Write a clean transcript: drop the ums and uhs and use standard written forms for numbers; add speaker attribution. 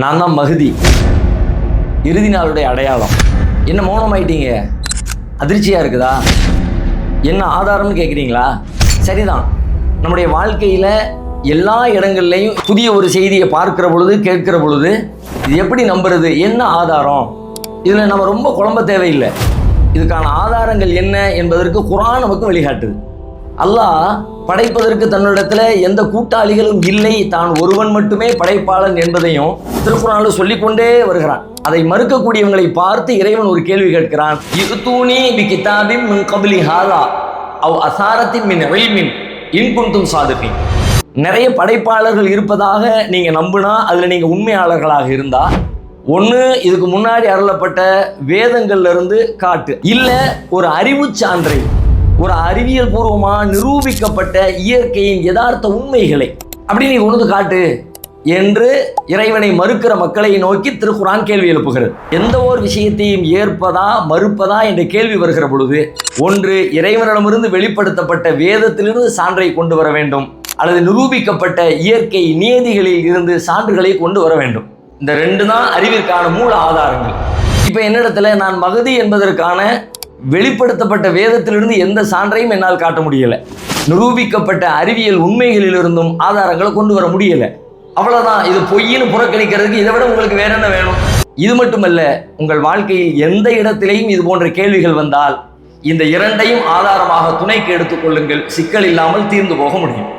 Speaker 1: நான் தான் மஹதி, இறுதி நாளுடைய அடையாளம். என்ன மௌனமாயிட்டீங்க? அதிர்ச்சியாக இருக்குதா? என்ன ஆதாரம்னு கேட்குறீங்களா? சரிதான், நம்முடைய வாழ்க்கையில் எல்லா இடங்கள்லையும் புதிய ஒரு செய்தியை பார்க்கிற பொழுது, கேட்கிற பொழுது இது எப்படி நம்புறது, என்ன ஆதாரம், இதில் நம்ம ரொம்ப குழம்ப தேவையில்லை. இதுக்கான ஆதாரங்கள் என்ன என்பதற்கு குர்ஆன் நமக்கு வழிகாட்டுது. அல்லாஹ் படைப்பதற்கு தன்னிடத்தில் எந்த கூட்டாளிகளும் இல்லை, தான் ஒருவன் மட்டுமே படைப்பாளன் என்பதையும் திருக்குர்ஆனில் சொல்லிக்கொண்டே வருகிறான். அதை மறுக்கக்கூடியவங்களை பார்த்து இறைவன் ஒரு கேள்வி கேட்கிறான். இஃதூனி பிகிதாபின் மின் கப்லி ஹாதா அவ் அஸாரத்தின் மின் இல்மின் இன் குன்தும் சாதிகீன். நிறைய படைப்பாளர்கள் இருப்பதாக நீங்க நம்பினா, அதுல நீங்க உண்மையாளர்களாக இருந்தா, ஒன்று இதுக்கு முன்னாடி அருளப்பட்ட வேதங்கள்ல இருந்து காட்டு, இல்ல ஒரு அறிவு சான்றை, ஒரு அறிவியல் பூர்வமாக நிரூபிக்கப்பட்ட இயற்கையின் யதார்த்த உண்மைகளை அப்படி நீ கொண்டு காட்டு என்று இறைவனை மறுக்கிற மக்களை நோக்கி திருக்குர்ஆன் கேள்வி எழுப்புகிறது. எந்த ஒரு விஷயத்தையும் ஏற்பதா மறுப்பதா என்ற கேள்வி வருகிற பொழுது, ஒன்று இறைவனிடமிருந்து வெளிப்படுத்தப்பட்ட வேதத்திலிருந்து சான்றை கொண்டு வர வேண்டும், அல்லது நிரூபிக்கப்பட்ட இயற்கை நியதிகளில் இருந்து சான்றுகளை கொண்டு வர வேண்டும். இந்த ரெண்டு தான் அறிவிற்கான மூல ஆதாரங்கள். இப்போ என்னிடத்துல நான் மஹதி என்பதற்கான வெளிப்படுத்தப்பட்ட வேதத்திலிருந்து எந்த சான்றையும் என்னால் காட்ட முடியலை. நிரூபிக்கப்பட்ட அறிவியல் உண்மைகளிலிருந்தும் ஆதாரங்களை கொண்டு வர முடியலை. அவ்வளவுதான். இது பொய்ன்னு புறக்கணிக்கிறதுக்கு இதை விட உங்களுக்கு வேற என்ன வேணும்? இது மட்டுமல்ல, உங்கள் வாழ்க்கையில் எந்த இடத்திலையும் இது போன்ற கேள்விகள் வந்தால் இந்த இரண்டையும் ஆதாரமாக துணைக்கு எடுத்துக்கொள்ளுங்கள். சிக்கல் இல்லாமல் தீர்ந்து போக முடியும்.